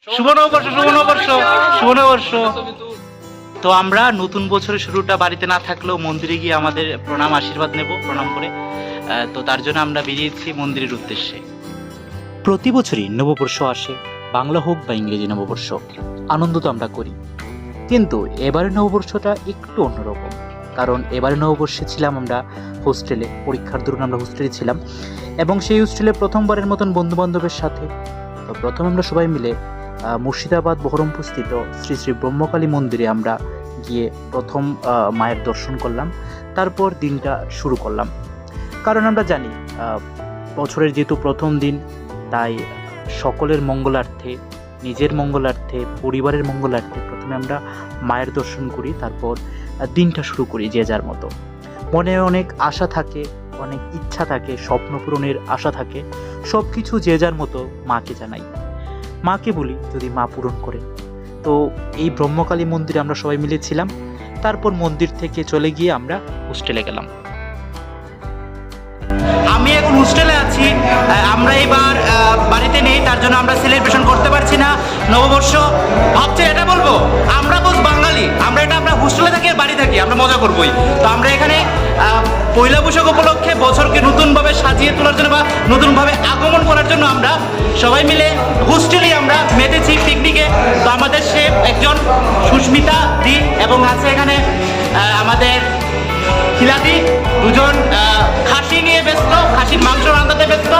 শুভ নববর্ষ, শুভ নববর্ষ, শুভ নববর্ষ। তো আমরা নতুন বছরের শুরুটা বাড়িতে না থাকলেও মন্দিরে গিয়ে আমাদের প্রণাম আশীর্বাদ নেব, প্রণাম করে। তো তার জন্য আমরা বেরিয়েছি মন্দিরের উদ্দেশ্যে। প্রতি বছরই নববর্ষ আসে, বাংলা হোক বা ইংরেজি নববর্ষ, আনন্দ তো আমরা করি। কিন্তু এবারের নববর্ষটা একটু অন্যরকম, কারণ এবারে নববর্ষে ছিলাম আমরা হোস্টেলে, পরীক্ষার দরুন আমরা হোস্টেলে ছিলাম, এবং সেই হোস্টেলে প্রথমবারের মতন বন্ধুবান্ধবের সাথে। তো প্রথম আমরা সবাই মিলে মুর্শিদাবাদ বহরমপুর স্থিত শ্রী শ্রী ব্রহ্মকালী মন্দিরে আমরা গিয়ে প্রথম মায়ের দর্শন করলাম। তারপর দিনটা শুরু করলাম, কারণ আমরা জানি বছরের যেহেতু প্রথম দিন, তাই সকলের মঙ্গলার্থে, নিজের মঙ্গলার্থে, পরিবারের মঙ্গলার্থে প্রথমে আমরা মায়ের দর্শন করি, তারপর দিনটা শুরু করি যে যার মতো। মনে অনেক আশা থাকে, অনেক ইচ্ছা থাকে, স্বপ্ন পূরণের আশা থাকে, সব কিছু যে যার মতো মাকে জানাই, মাকে বলি যদি মা পূরণ করে। তো এই ব্রহ্মকালী মন্দিরে আমরা সবাই মিলে ছিলাম। তারপর মন্দির থেকে চলে গিয়ে আমরা হোস্টেলে গেলাম। আমি এখন হোস্টেলে আছি, আমরা এবার বাড়িতে নেই, তার জন্য আমরা সেলিব্রেশন করতে পারছি না নববর্ষ। ভাবছি এটা বলবো, আমরা বস বাঙালি, আমরা হোস্টেলে থাকি আর বাড়ি থাকি, আমরা মজা করবোই। তো আমরা এখানে পয়লা বৈশাখ উপলক্ষে বছরকে নতুনভাবে সাজিয়ে তোলার জন্য বা নতুনভাবে আগমন করার জন্য আমরা সবাই মিলে হোস্টেলেই আমরা মেতেছি পিকনিকে। তো আমাদের শেফ একজন সুস্মিতা দি, এবং আছে এখানে আমাদের শিলাদি, দুজন খাসি নিয়ে ব্যস্ত, খাসির মাংস রান্নাতে ব্যস্ত,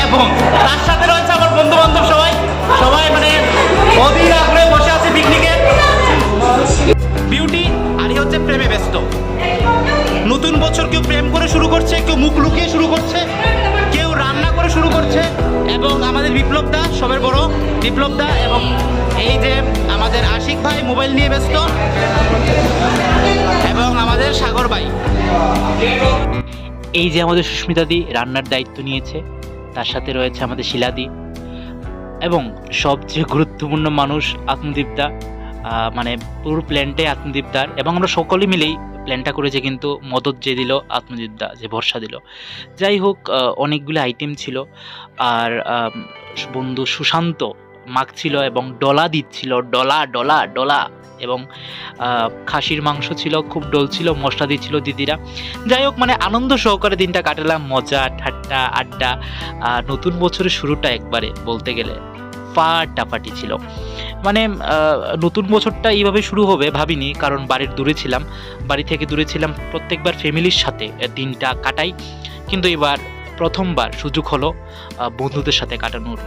এবং তার সাথে রয়েছে আমার বন্ধু বান্ধব সবাই মানে অধীর আগ্রহে বসে আছে পিকনিকে। বিউটি আর হচ্ছে প্রেমে ব্যস্ত। নতুন বছর কেউ প্রেম করে শুরু করছে, কেউ মুখ লুকিয়ে শুরু করছে, কেউ রান্না করে শুরু করছে, এবং আমাদের বিপ্লব দা, সবার বড় বিপ্লব দা, এবং এই যে আমাদের আশিক ভাই মোবাইল নিয়ে ব্যস্ত, এবং আমাদের সাগর ভাই। এই যে আমাদের সুস্মিতা দি রান্নার দায়িত্ব নিয়েছে, তার সাথে রয়েছে আমাদের শিলাদি, এবং সবচেয়ে গুরুত্বপূর্ণ মানুষ আত্মদীপ দা। মানে পুরো প্ল্যানটাই আত্মদীপ দার, এবং আমরা সকলে মিলেই প্ল্যানটা করেছে, কিন্তু মদত যে দিল আত্মদীপ দা, যে ভরসা দিল। যাই হোক, অনেকগুলো আইটেম ছিল, আর বন্ধু সুশান্ত মাখছিল এবং ডলা দিচ্ছিল, ডলা ডলা ডলা, এবং খাসির মাংস ছিল, খুব ডোল ছিল, মশলা দিচ্ছিল দিদিরা। যাই হোক, মানে আনন্দ সহকারে দিনটা কাটালাম, মজা ঠাট্টা আড্ডা। নতুন বছরের শুরুটা একবারে বলতে গেলে ফাটাফাটি ছিল। মানে নতুন বছরটা এইভাবে শুরু হবে ভাবিনি, কারণ বাড়ির দূরে ছিলাম, বাড়ি থেকে দূরে ছিলাম, প্রত্যেকবার ফ্যামিলির সাথে দিনটা কাটাই, কিন্তু এবার প্রথমবার সুযোগ হলো বন্ধুদের সাথে কাটানোর।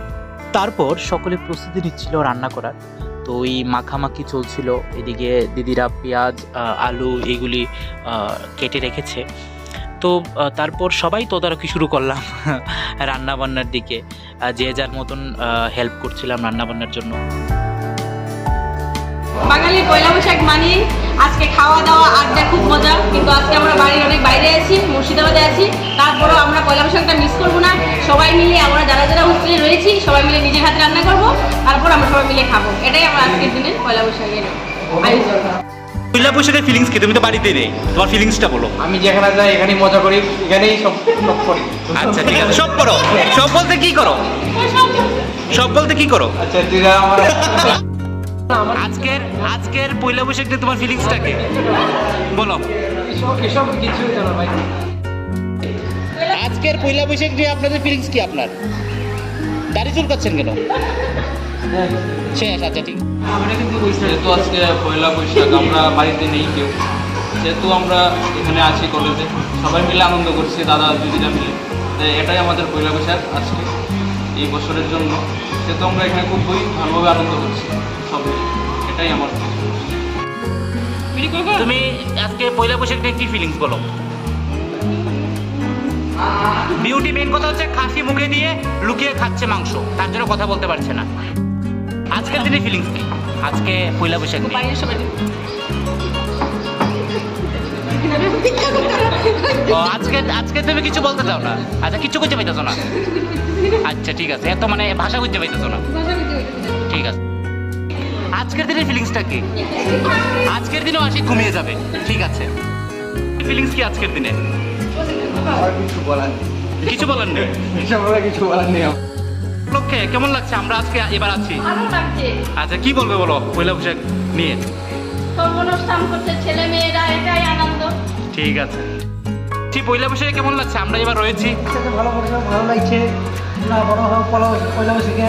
তারপর সকলে প্রস্তুতি নিচ্ছিল রান্না করার। তো ওই মাখামাখি চলছিল, এদিকে দিদিরা পেঁয়াজ আলু এগুলি কেটে রেখেছে। তো তারপর সবাই তদারকি শুরু করলাম রান্না বান্নার দিকে, যে যার মতন হেল্প করছিলাম রান্না বান্নার জন্য। বাঙালি পয়লা বৈশাখ মানি আজকে খাওয়া দাওয়া আড্ডা, খুব মজা। কিন্তু আজকে আমরা বাড়ির অনেক বাইরে আছি, মুর্শিদাবাদে আছি, তারপরেও আমরা পয়লা বৈশাখটা মিস করবো না। সবাই মিলে আমরা যারা হোস্টেলে রয়েছি সবাই মিলে নিজের হাতে রান্না করবো, তারপর আমরা সবাই মিলে খাবো। এটাই আমার আজকের দিনের পয়লা বৈশাখের আয়োজন। পয়লা বৈশাখের ফিলিংস কি? তুমি তো বাড়িতে নেই, তোমার ফিলিংসটা বলো। আমি যেখানে যাই এখানেই মজা করি, এখানেই সব করি। আচ্ছা ঠিক আছে, সব করো। সব বলতে কি করো? সব বলতে কি করো? আচ্ছা দিদা, আমার আজকের পয়লা বৈশাখ নিয়ে তোমার ফিলিংসটা কি বলো? এসব কিছুই জানো ভাই। আজকের পয়লা বৈশাখ নিয়ে আপনাদের ফিলিংস কি? আপনার দাড়ি চুলকাচ্ছেন কেন? শেষ, আচ্ছা ঠিক। আমরা কিন্তু যেহেতু আজকে পয়লা বৈশাখ, আমরা বাড়িতে নেই কেউ, যেহেতু আমরা এখানে আছি কলেজে, সবাই মিলে আনন্দ করছি, দাদা দিদিরা মিলে। তাই এটাই আমাদের পয়লা বৈশাখ আজকে এই বছরের জন্য, যেহেতু আমরা এখানে খুবই ভালোভাবে আনন্দ করছি সব মিলে। এটাই আমার। তুমি আজকে পয়লা বৈশাখ নিয়ে কি ফিলিংস বলো? বিউটি মেন কথা হচ্ছে খাসি মুখে দিয়ে লুকিয়ে খাচ্ছে মাংস, তার জন্য কথা বলতে পারছে না। আজকের দিনে ফিলিংস কি আজকে পয়লা বৈশাখ নিয়ে? আজকে তুমি কিছু বলতে চাও না? আচ্ছা, কিছু করতে পাইতেছো না? আচ্ছা ঠিক আছে, এত মানে ভাষা বুঝতে পাইতেছো না, ঠিক আছে। আজকের দিনের ফিলিংসটা কি? আজকের দিনও আসি ঘুমিয়ে যাবে, ঠিক আছে। ফিলিংস কি আজকের দিনে? কিছু বলার নেই, কিছু বলার নেই, কিছু বলার নেই। উপলক্ষে কেমন লাগছে? আমরা আজকে এবার আছি। ভালো লাগছে। আচ্ছা, কি বলবে বলো পয়লা বৈশাখ নিয়ে? সব অনুষ্ঠান করছে ছেলে মেয়েরা, এটাই আনন্দ। ঠিক আছে। ঠিক, পয়লা বৈশাখে কেমন লাগছে? আমরা এবার রয়েছি। ভালো করছে, ভালো লাগছে। না বড় হোক পয়লা বৈশাখে,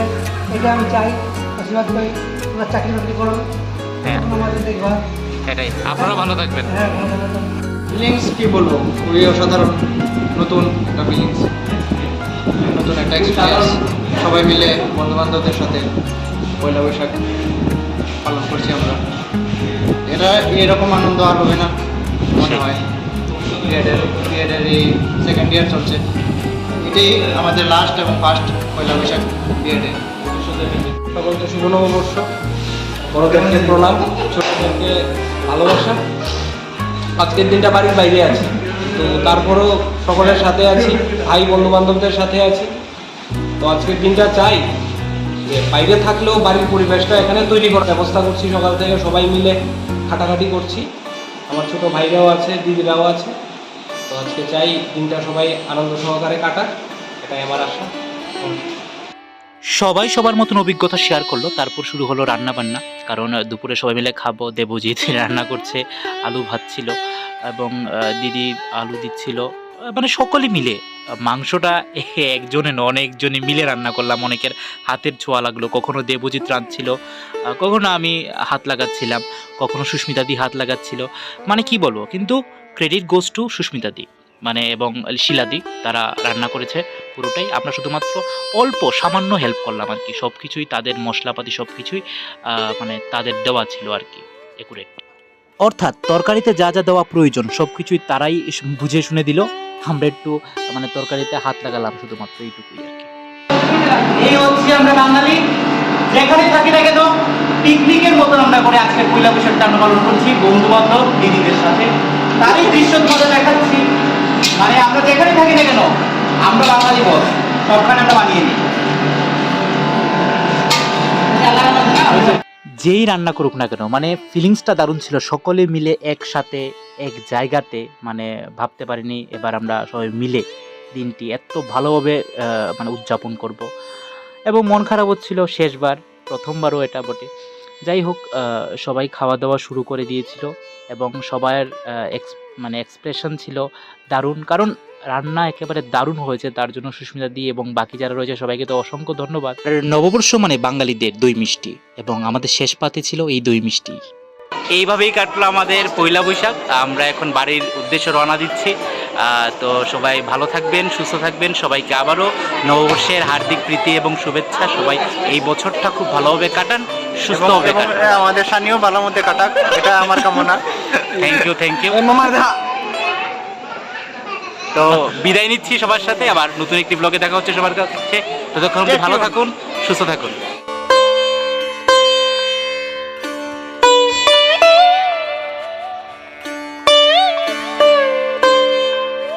এটা আমি চাই। আশীর্বাদ করি, তোমরা চাকরি বাকরি করো, হ্যাঁ, আমাদের দেখবা। এটাই। আপনারা ভালো থাকবেন। হ্যাঁ, ভালো থাকো। ফিলিংস কি বলবো, খুবই অসাধারণ। নতুন একটা ফিলিংস, নতুন একটা এক্সপিরিয়েন্স। সবাই মিলে বন্ধুবান্ধবদের সাথে পয়লা বৈশাখ পালন করছি আমরা। এটা এরকম আনন্দ আর হবে না মনে হয়। বিএডের এই সেকেন্ড ইয়ার চলছে, এটাই আমাদের লাস্ট এবং ফার্স্ট পয়লা বৈশাখ বিএডে। সকলকে শুভ নববর্ষ, বড়দেরকে প্রণাম, ছোটদেরকে ভালোবাসা। আজকের দিনটা বাড়ির বাইরে আছি, তো তারপরেও সকলের সাথে আছি, ভাই বন্ধু বান্ধবদের সাথে আছি। তো আজকের দিনটা চাই যে বাইরে থাকলেও বাড়ির পরিবেশটা এখানে তৈরি করার ব্যবস্থা করছি। সকাল থেকে সবাই মিলে খাটাখাটি করছি, আমার ছোট ভাইরাও আছে, দিদিরাও আছে। তো আজকে চাই দিনটা সবাই আনন্দ সহকারে কাটাক, এটাই আমার আশা। সবাই সবার মতন অভিজ্ঞতা শেয়ার করলো। তারপর শুরু হলো রান্না বান্না, কারণ দুপুরে সবাই মিলে খাবো। দেবজিৎ রান্না করছে, আলু ভাত ছিল এবং দিদি আলু দিচ্ছিল, মানে সকলে মিলে। মাংসটা একজনে না, অনেকজনে মিলে রান্না করলাম। অনেকের হাতের ছোঁয়া লাগলো। কখনো দেবজিৎ রাঁধছিল, কখনো আমি হাত লাগাচ্ছিলাম, কখনো সুস্মিতাদি হাত লাগাচ্ছিল। মানে কি বলবো, কিন্তু ক্রেডিট গোজ টু সুস্মিতাদি মানে এবং শিলাদি, তারা রান্না করেছে পুরোটাই। আমরা শুধুমাত্র অল্প সামান্য হেল্প করলাম আর কি। সব কিছুই তাদের মশলাপাতি সব কিছুই মানে তাদের দেওয়া ছিল আর কি, একুরেট। অর্থাৎ তরকারিতে যা যা দেওয়া প্রয়োজন সব কিছুই তারাই বুঝে শুনে দিল। আমরা একটু মানে তরকারিতে হাত লাগালাম শুধুমাত্র, এইটুকুই আর কি। এই হচ্ছে আমরা বাঙালি, যেখানে থাকি না কেন পিকনিকের মতন আমরা করে আজকে পয়লা বৈশাখটা আমরা পালন করছি বন্ধু বান্ধব দিদিদের সাথে। তারই দৃশ্য তোমাদের দেখাচ্ছি। মানে আমরা যেখানে থাকি না কেন, আমরা বাঙালি বস, সবখানে আমরা বানিয়ে নিই। যেই রান্না করুক না কেন, মানে ফিলিংসটা দারুণ ছিল। সকলে মিলে একসাথে এক জায়গাতে, মানে ভাবতে পারিনি এবার আমরা সবাই মিলে দিনটি এত ভালোভাবে মানে উদযাপন করব। এবং মন খারাপ হচ্ছিল শেষবার, প্রথমবারও এটা বটে। যাই হোক, সবাই খাওয়া দাওয়া শুরু করে দিয়েছিল এবং সবার মানে এক্সপ্রেশন ছিল দারুণ, কারণ রান্না একেবারে দারুণ হয়েছে। তার জন্য সুস্মিতা দি এবং বাকি যারা রয়েছে সবাইকে তো অসংখ্য ধন্যবাদ। নববর্ষ মানে বাঙালিদের দই মিষ্টি, এবং আমাদের শেষ পাতে ছিল এই দই মিষ্টি। এইভাবেই কাটলো আমাদের পয়লা বৈশাখ। আমরা এখন বাড়ির উদ্দেশ্যে রওনা দিচ্ছি। তো সবাই ভালো থাকবেন, সুস্থ থাকবেন। সবাইকে আবারও নববর্ষের হার্দিক প্রীতি এবং শুভেচ্ছা। সবাই এই বছরটা খুব ভালোভাবে কাটান, সুস্থভাবে কাটান। আমাদের সানিও ভালো মধ্যে কাটাক, এটা আমার কামনা। Thank you, thank you. তো বিদায় নিচ্ছি সবার সাথে, আবার নতুন একটি ব্লগে দেখা হচ্ছে সবার কাছে। ততক্ষণ ভালো থাকুন, সুস্থ থাকুন।